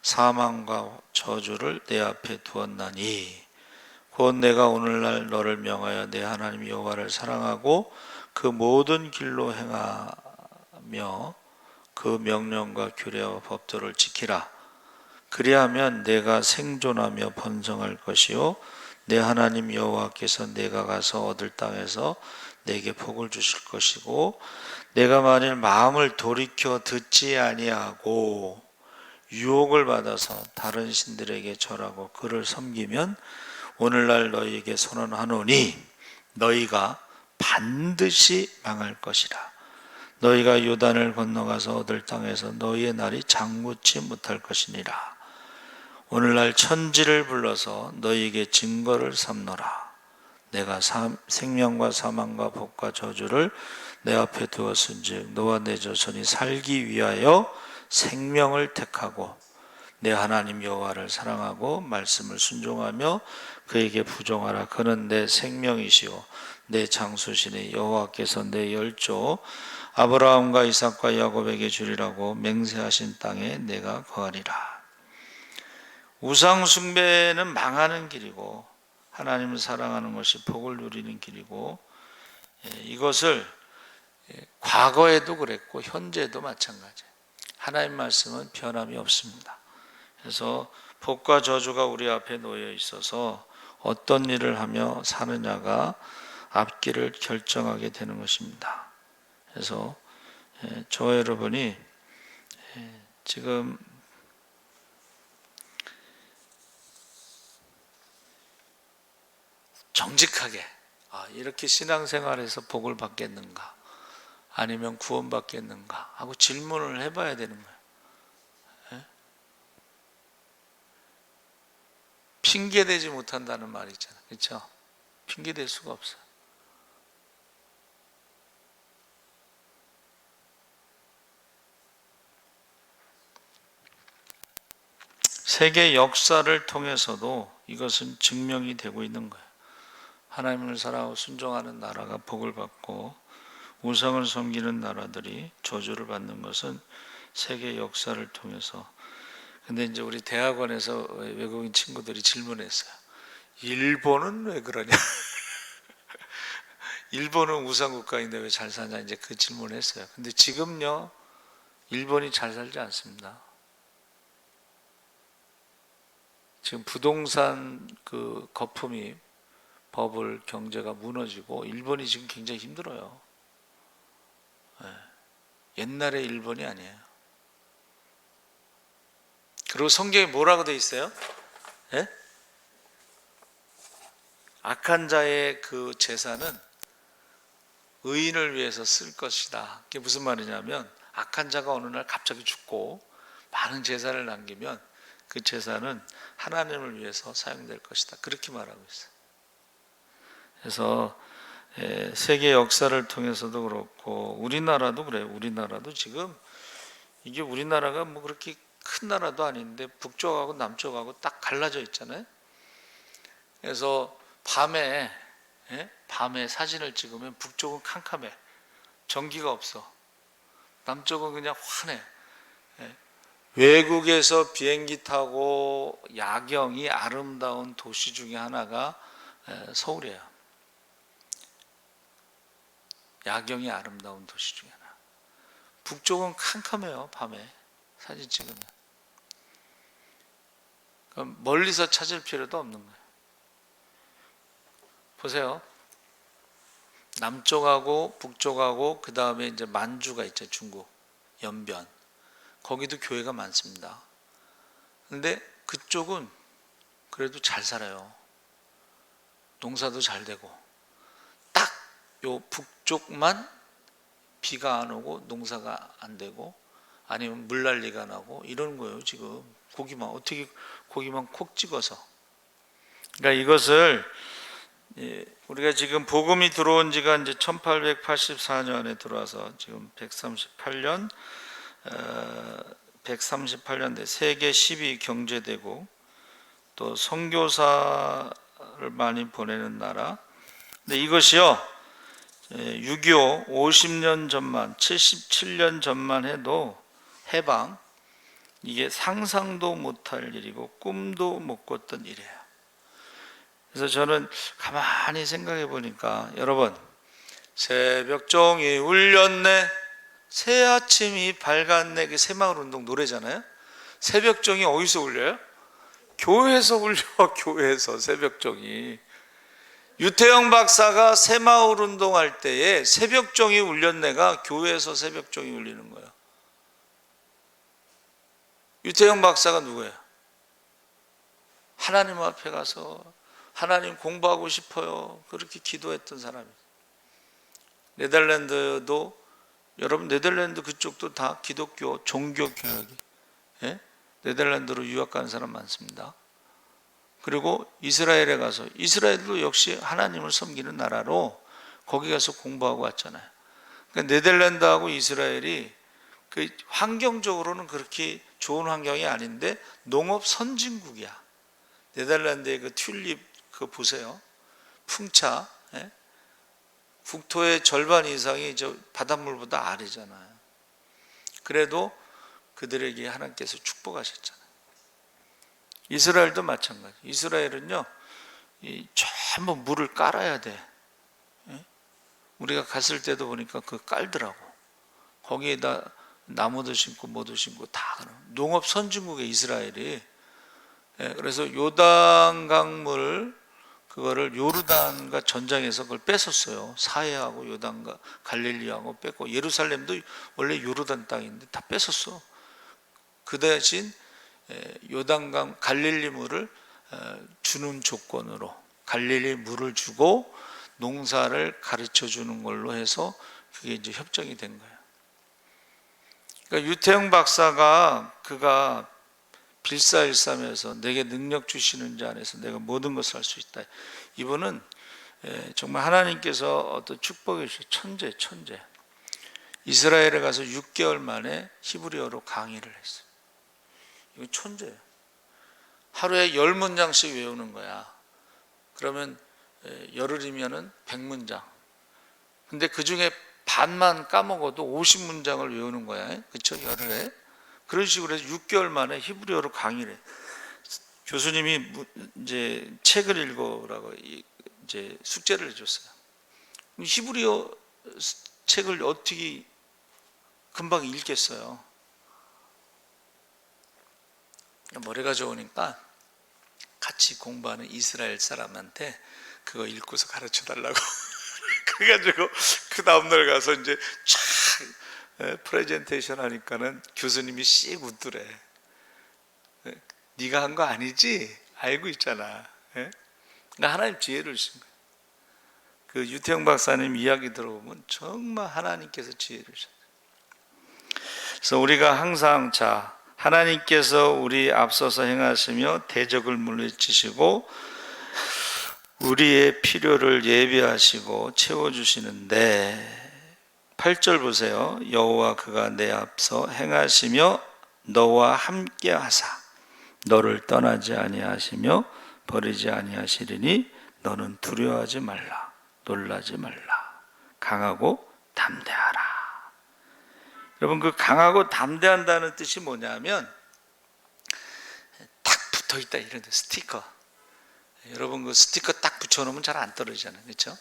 사망과 저주를 내 앞에 두었나니 곧 내가 오늘날 너를 명하여 내 하나님 여호와를 사랑하고 그 모든 길로 행하며 그 명령과 규례와 법도를 지키라. 그리하면 내가 생존하며 번성할 것이요 내 하나님 여호와께서 내가 가서 얻을 땅에서 내게 복을 주실 것이고, 내가 만일 마음을 돌이켜 듣지 아니하고 유혹을 받아서 다른 신들에게 절하고 그를 섬기면 오늘날 너희에게 선언하노니 너희가 반드시 망할 것이라. 너희가 요단을 건너가서 얻을 땅에서 너희의 날이 장구치 못할 것이니라. 오늘날 천지를 불러서 너희에게 증거를 삼노라. 내가 생명과 사망과 복과 저주를 내 앞에 두었은즉 너와 내 자손이 살기 위하여 생명을 택하고 내 하나님 여호와를 사랑하고 말씀을 순종하며 그에게 부종하라. 그는 내 생명이시오 내 장수시니 여호와께서 내 열조 아브라함과 이삭과 야곱에게 주리라고 맹세하신 땅에 내가 거하리라. 우상 숭배는 망하는 길이고 하나님을 사랑하는 것이 복을 누리는 길이고, 이것을 과거에도 그랬고 현재도 마찬가지예요. 하나님 말씀은 변함이 없습니다. 그래서 복과 저주가 우리 앞에 놓여 있어서 어떤 일을 하며 사느냐가 앞길을 결정하게 되는 것입니다. 그래서 저 여러분이 지금 정직하게 이렇게 신앙생활에서 복을 받겠는가 아니면 구원받겠는가 하고 질문을 해봐야 되는 거예요. 핑계대지 못한다는 말이 있잖아요. 그렇죠? 핑계댈 수가 없어요. 세계 역사를 통해서도 이것은 증명이 되고 있는 거예요. 하나님을 사랑하고 순종하는 나라가 복을 받고 우상을 섬기는 나라들이 저주를 받는 것은 세계 역사를 통해서. 근데 이제 우리 대학원에서 외국인 친구들이 질문했어요. 일본은 왜 그러냐? 일본은 우상국가인데 왜 잘 사냐? 이제 그 질문을 했어요. 근데 지금요, 일본이 잘 살지 않습니다. 지금 부동산 그 거품이 버블 경제가 무너지고 일본이 지금 굉장히 힘들어요. 옛날의 일본이 아니에요. 그리고 성경에 뭐라고 돼 있어요? 예? 악한 자의 그 재산은 의인을 위해서 쓸 것이다. 그게 무슨 말이냐면 악한 자가 어느 날 갑자기 죽고 많은 재산을 남기면 그 제사는 하나님을 위해서 사용될 것이다. 그렇게 말하고 있어요. 그래서 세계 역사를 통해서도 그렇고 우리나라도 그래요. 우리나라도 지금 이게 우리나라가 뭐 그렇게 큰 나라도 아닌데 북쪽하고 남쪽하고 딱 갈라져 있잖아요. 그래서 밤에 사진을 찍으면 북쪽은 캄캄해. 전기가 없어. 남쪽은 그냥 환해. 외국에서 비행기 타고 야경이 아름다운 도시 중에 하나가 서울이에요. 야경이 아름다운 도시 중에 하나. 북쪽은 캄캄해요. 밤에 사진 찍으면. 그럼 멀리서 찾을 필요도 없는 거예요. 보세요. 남쪽하고 북쪽하고 그 다음에 이제 만주가 있죠. 중국 연변. 거기도 교회가 많습니다. 근데 그쪽은 그래도 잘 살아요. 농사도 잘 되고. 딱 요 북쪽만 비가 안 오고 농사가 안 되고 아니면 물난리가 나고 이러는 거예요. 지금 고기만 어떻게 고기만 콕 찍어서. 그러니까 이것을 우리가 지금 복음이 들어온 지가 이제 1884년에 들어와서 지금 138년 돼 세계 10위 경제대국, 또 선교사를 많이 보내는 나라. 근데 이것이요 6.25 50년 전만 77년 전만 해도 해방 이게 상상도 못할 일이고 꿈도 못 꿨던 일이에요. 그래서 저는 가만히 생각해 보니까 여러분 새벽종이 울렸네 새 아침이 밝았네 그 새마을운동 노래잖아요. 새벽종이 어디서 울려요? 교회에서 울려. 교회에서 새벽종이. 유태영 박사가 새마을운동 할 때에 새벽종이 울렸네가 교회에서 새벽종이 울리는 거예요. 유태영 박사가 누구예요? 하나님 앞에 가서 하나님 공부하고 싶어요 그렇게 기도했던 사람이에요. 네덜란드도 여러분 네덜란드 그쪽도 다 기독교 종교 교육이 네덜란드로 유학 가는 사람 많습니다. 그리고 이스라엘에 가서 이스라엘도 역시 하나님을 섬기는 나라로 거기 가서 공부하고 왔잖아요. 그러니까 네덜란드하고 이스라엘이 그 환경적으로는 그렇게 좋은 환경이 아닌데 농업 선진국이야. 네덜란드의 그 튤립 그거 보세요. 풍차 국토의 절반 이상이 저 바닷물보다 아래잖아요. 그래도 그들에게 하나님께서 축복하셨잖아요. 이스라엘도 마찬가지. 이스라엘은요 전부 물을 깔아야 돼. 우리가 갔을 때도 보니까 그 깔더라고. 거기에다 나무도 심고 뭐도 심고 다 농업 선진국의 이스라엘이. 그래서 요단강물 그거를 요르단과 전장에서 그걸 뺏었어요. 사해하고 요단과 갈릴리하고 뺏고 예루살렘도 원래 요르단 땅인데 다 뺏었어. 그 대신 요단강 갈릴리 물을 주는 조건으로 갈릴리 물을 주고 농사를 가르쳐 주는 걸로 해서 그게 이제 협정이 된 거예요. 그러니까 유태영 박사가 그가 빌사일삼에서 내게 능력 주시는 자 안에서 내가 모든 것을 할 수 있다. 이분은 정말 하나님께서 어떤 축복해 주신 천재. 이스라엘에 가서 6개월 만에 히브리어로 강의를 했어요. 이거 천재예요. 하루에 10문장씩 외우는 거야. 그러면 열흘이면은 100문장. 근데 그 중에 반만 까먹어도 50문장을 외우는 거야. 그쵸? 열흘에. 그런 식으로 해서 6개월 만에 히브리어로 강의를 해. 교수님이 이제 책을 읽으라고 이제 숙제를 해줬어요. 히브리어 책을 어떻게 금방 읽겠어요? 머리가 좋으니까 같이 공부하는 이스라엘 사람한테 그거 읽고서 가르쳐 달라고. 그래가지고 그 다음날 가서 이제 촥 프레젠테이션 하니까는 교수님이 씩 웃더래. 네가 한 거 아니지? 알고 있잖아. 그러니까 하나님 지혜를 주신 거예요. 그 유태영 박사님 이야기 들어보면 정말 하나님께서 지혜를 주셨어요. 그래서 우리가 항상 하나님께서 우리 앞서서 행하시며 대적을 물리치시고 우리의 필요를 예비하시고 채워주시는데 8절 보세요. 여호와 그가 내 앞서 행하시며 너와 함께 하사 너를 떠나지 아니하시며 버리지 아니하시리니 너는 두려워하지 말라 놀라지 말라 강하고 담대하라. 여러분, 그 강하고 담대한다는 뜻이 뭐냐면 딱 붙어있다 이런 스티커. 여러분, 그 스티커 딱 붙여놓으면 잘 안 떨어지잖아요, 그렇죠?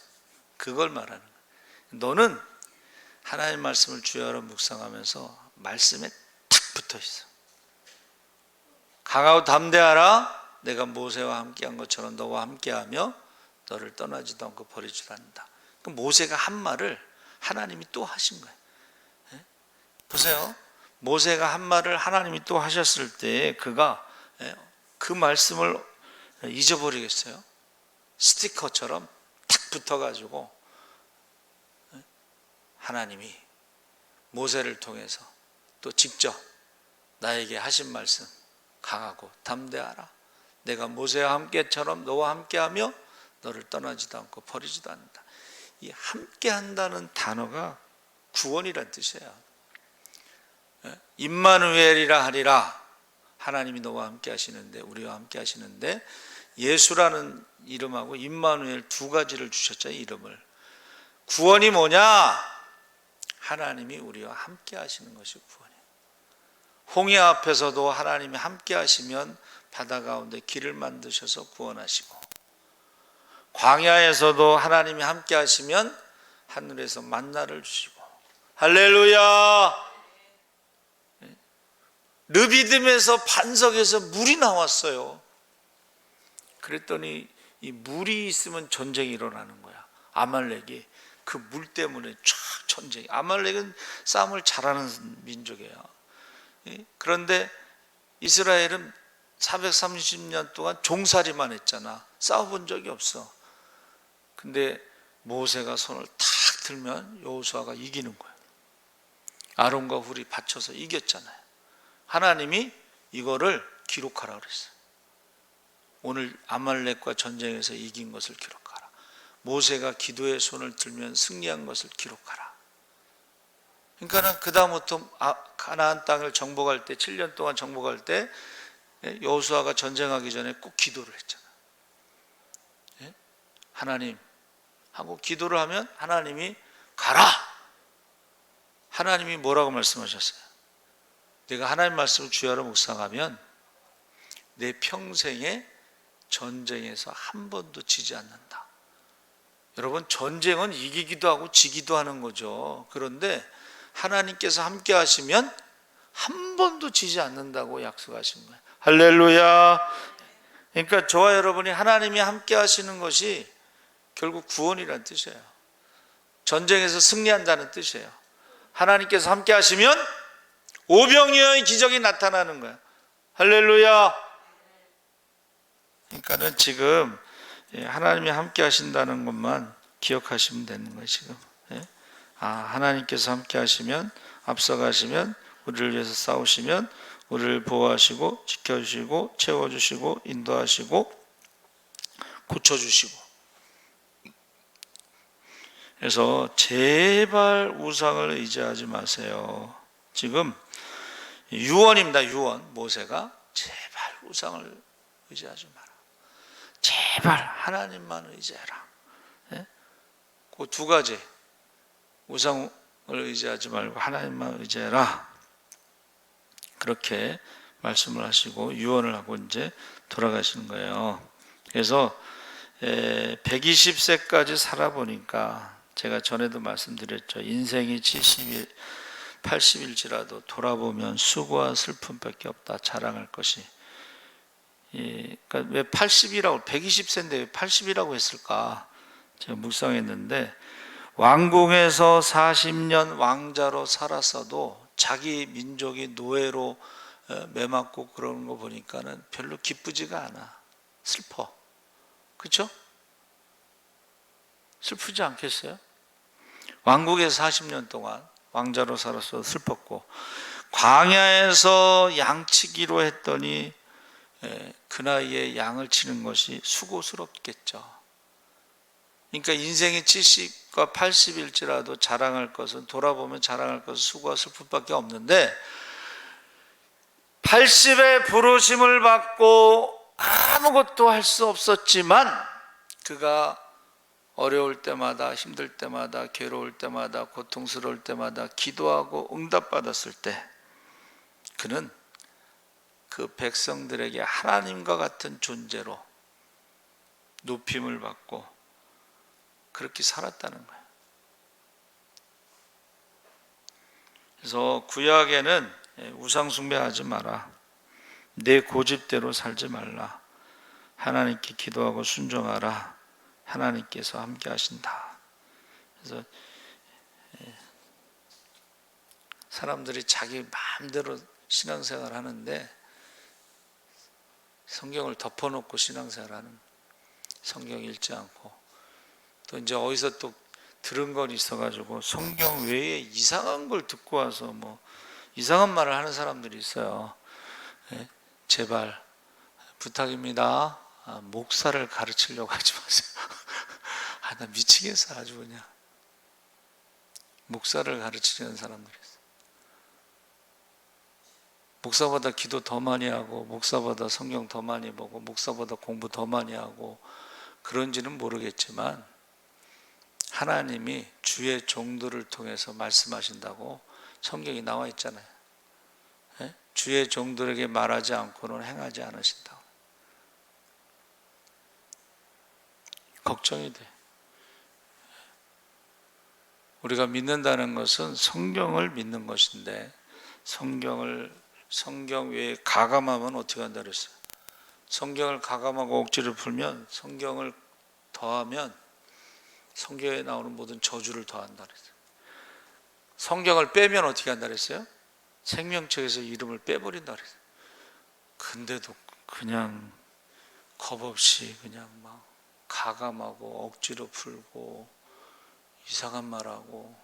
그걸 말하는 거예요. 너는 하나님 말씀을 주야로 묵상하면서 말씀에 탁 붙어있어. 강하고 담대하라. 내가 모세와 함께한 것처럼 너와 함께하며 너를 떠나지도 않고 버리지도 않는다. 모세가 한 말을 하나님이 또 하신 거예요. 보세요. 모세가 한 말을 하나님이 또 하셨을 때 그가 그 말씀을 잊어버리겠어요? 스티커처럼 탁 붙어가지고 하나님이 모세를 통해서 또 직접 나에게 하신 말씀, 강하고 담대하라. 내가 모세와 함께처럼 너와 함께하며 너를 떠나지도 않고 버리지도 않는다. 이 함께한다는 단어가 구원이란 뜻이에요. 임마누엘이라 하리라. 하나님이 너와 함께 하시는데, 우리와 함께 하시는데, 예수라는 이름하고 임마누엘 두 가지를 주셨죠. 이름을. 구원이 뭐냐? 하나님이 우리와 함께 하시는 것이 구원이에요. 홍해 앞에서도 하나님이 함께 하시면 바다 가운데 길을 만드셔서 구원하시고, 광야에서도 하나님이 함께 하시면 하늘에서 만나를 주시고, 할렐루야. 르비딤에서 반석에서 물이 나왔어요. 그랬더니 이 물이 있으면 전쟁이 일어나는 거야. 아말렉이 그 물 때문에 쫙 전쟁이. 아말렉은 싸움을 잘하는 민족이에요. 그런데 이스라엘은 430년 동안 종살이만 했잖아. 싸워본 적이 없어. 근데 모세가 손을 탁 들면 여호수아가 이기는 거야. 아론과 훌이 받쳐서 이겼잖아요. 하나님이 이거를 기록하라 그랬어요. 오늘 아말렉과 전쟁에서 이긴 것을 기록하라. 모세가 기도의 손을 들면 승리한 것을 기록하라. 그러니까 그 다음부터 가나안 땅을 정복할 때 7년 동안 정복할 때 여호수아가 전쟁하기 전에 꼭 기도를 했잖아요. 하나님 하고 기도를 하면 하나님이 가라. 하나님이 뭐라고 말씀하셨어요? 내가 하나님 말씀을 주야로 묵상하면 내 평생에 전쟁에서 한 번도 지지 않는다. 여러분, 전쟁은 이기기도 하고 지기도 하는 거죠. 그런데 하나님께서 함께 하시면 한 번도 지지 않는다고 약속하신 거예요. 할렐루야. 그러니까 저와 여러분이 하나님이 함께 하시는 것이 결국 구원이라는 뜻이에요. 전쟁에서 승리한다는 뜻이에요. 하나님께서 함께 하시면 오병이어의 기적이 나타나는 거야. 할렐루야. 그러니까는 지금 하나님이 함께 하신다는 것만 기억하시면 되는 거예요. 지금 하나님께서 함께 하시면, 앞서가시면, 우리를 위해서 싸우시면 우리를 보호하시고 지켜주시고 채워주시고 인도하시고 고쳐주시고. 그래서 제발 우상을 의지하지 마세요. 지금 유언입니다. 유언. 모세가 제발 우상을 의지하지 마라. 제발 하나님만 의지해라. 그 두 가지. 우상을 의지하지 말고 하나님만 의지해라. 그렇게 말씀을 하시고 유언을 하고 이제 돌아가시는 거예요. 그래서 120세까지 살아보니까 제가 전에도 말씀드렸죠. 인생이 70일 80일지라도 돌아보면 수고와 슬픔밖에 없다. 자랑할 것이. 그러니까 왜 80이라고 120세인데 왜 80이라고 했을까? 제가 묵상했는데 왕궁에서 40년 왕자로 살았어도 자기 민족이 노예로 매맞고 그러는 거 보니까는 별로 기쁘지가 않아. 슬퍼. 그렇죠? 슬프지 않겠어요? 왕국에서 40년 동안 왕자로 살아서 슬펐고 광야에서 양치기로 했더니 그 나이에 양을 치는 것이 수고스럽겠죠. 그러니까 인생이 70과 80일지라도 자랑할 것은, 돌아보면 자랑할 것은 수고와 슬픔밖에 없는데, 80의 부르심을 받고 아무것도 할 수 없었지만 그가 어려울 때마다, 힘들 때마다, 괴로울 때마다, 고통스러울 때마다 기도하고 응답받았을 때 그는 그 백성들에게 하나님과 같은 존재로 높임을 받고 그렇게 살았다는 거예요. 그래서 구약에는 우상 숭배하지 마라, 내 고집대로 살지 말라, 하나님께 기도하고 순종하라, 하나님께서 함께 하신다. 그래서 사람들이 자기 마음대로 신앙생활 하는데 성경을 덮어놓고 신앙생활하는, 성경 읽지 않고, 또 이제 어디서 또 들은 건 있어가지고 성경 외에 이상한 걸 듣고 와서 뭐 이상한 말을 하는 사람들이 있어요. 제발 부탁입니다. 목사를 가르치려고 하지 마세요. 나 미치겠어 아주 그냥. 목사를 가르치려는 사람들이 있어요. 목사보다 기도 더 많이 하고, 목사보다 성경 더 많이 보고, 목사보다 공부 더 많이 하고 그런지는 모르겠지만 하나님이 주의 종들을 통해서 말씀하신다고 성경이 나와 있잖아요. 주의 종들에게 말하지 않고는 행하지 않으신다고. 걱정이 돼. 우리가 믿는다는 것은 성경을 믿는 것인데, 성경 외에 가감하면 어떻게 한다 그랬어요? 성경을 가감하고 억지를 풀면, 성경을 더하면 성경에 나오는 모든 저주를 더한다 그랬어요. 성경을 빼면 어떻게 한다 그랬어요? 생명책에서 이름을 빼버린다 그랬어요. 근데도 그냥 겁없이 그냥 막 가감하고 억지로 풀고 이상한 말하고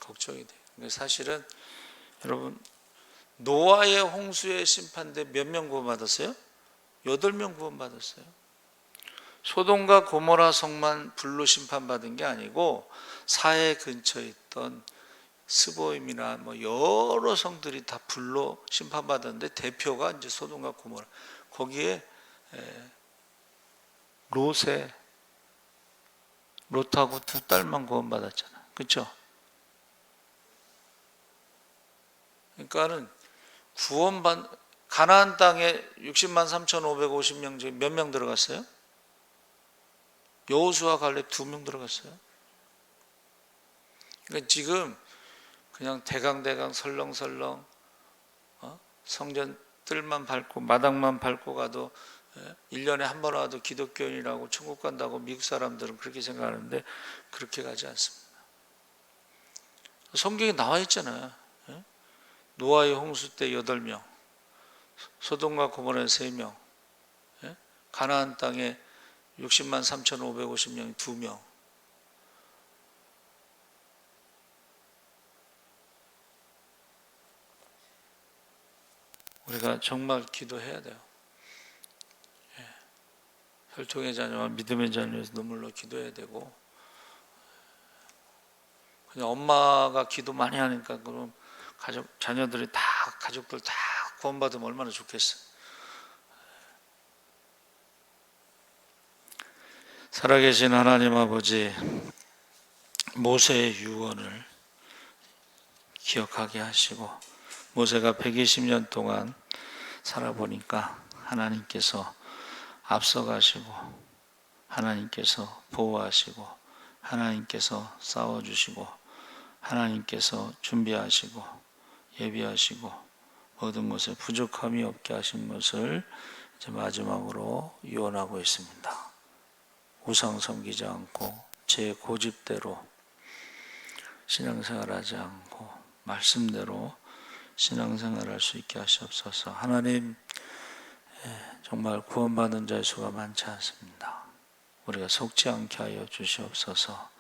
걱정이 돼요. 사실은 여러분, 노아의 홍수의 심판대 몇 명 구원받았어요? 8명 구원받았어요. 소돔과 고모라 성만 불로 심판받은 게 아니고 사해 근처에 있던 스보임이나 뭐 여러 성들이 다 불로 심판받았는데 대표가 이제 소돔과 고모라. 거기에 롯하고 2딸만 구원받았잖아. 그렇죠? 그러니까는 가나안 땅에 60만 3,550명 중에 몇 명 들어갔어요? 여호수아 갈렙 2명 들어갔어요. 그러니까 지금 그냥 대강 설렁설렁 성전 뜰만 밟고 마당만 밟고 가도 1년에 한 번 와도 기독교인이라고 천국 간다고 미국 사람들은 그렇게 생각하는데 그렇게 가지 않습니다. 성경에 나와 있잖아요. 노아의 홍수 때 8명, 소돔과 고모라에 3명, 가나안 땅에 60만 3,550명이 2명. 우리가 정말 기도해야 돼요. 혈통의 자녀와 믿음의 자녀에서 눈물로 기도해야 되고, 그냥 엄마가 기도 많이 하니까 그럼 자녀들이 다, 가족들 다 구원받으면 얼마나 좋겠어. 살아계신 하나님 아버지, 모세의 유언을 기억하게 하시고, 모세가 120년 동안 살아보니까 하나님께서 앞서가시고, 하나님께서 보호하시고, 하나님께서 싸워주시고, 하나님께서 준비하시고 예비하시고 모든 것에 부족함이 없게 하신 것을 이제 마지막으로 유언하고 있습니다. 우상 섬기지 않고 제 고집대로 신앙생활하지 않고 말씀대로 신앙생활할 수 있게 하시옵소서. 하나님, 정말 구원받은 자의 수가 많지 않습니다. 우리가 속지 않게 하여 주시옵소서.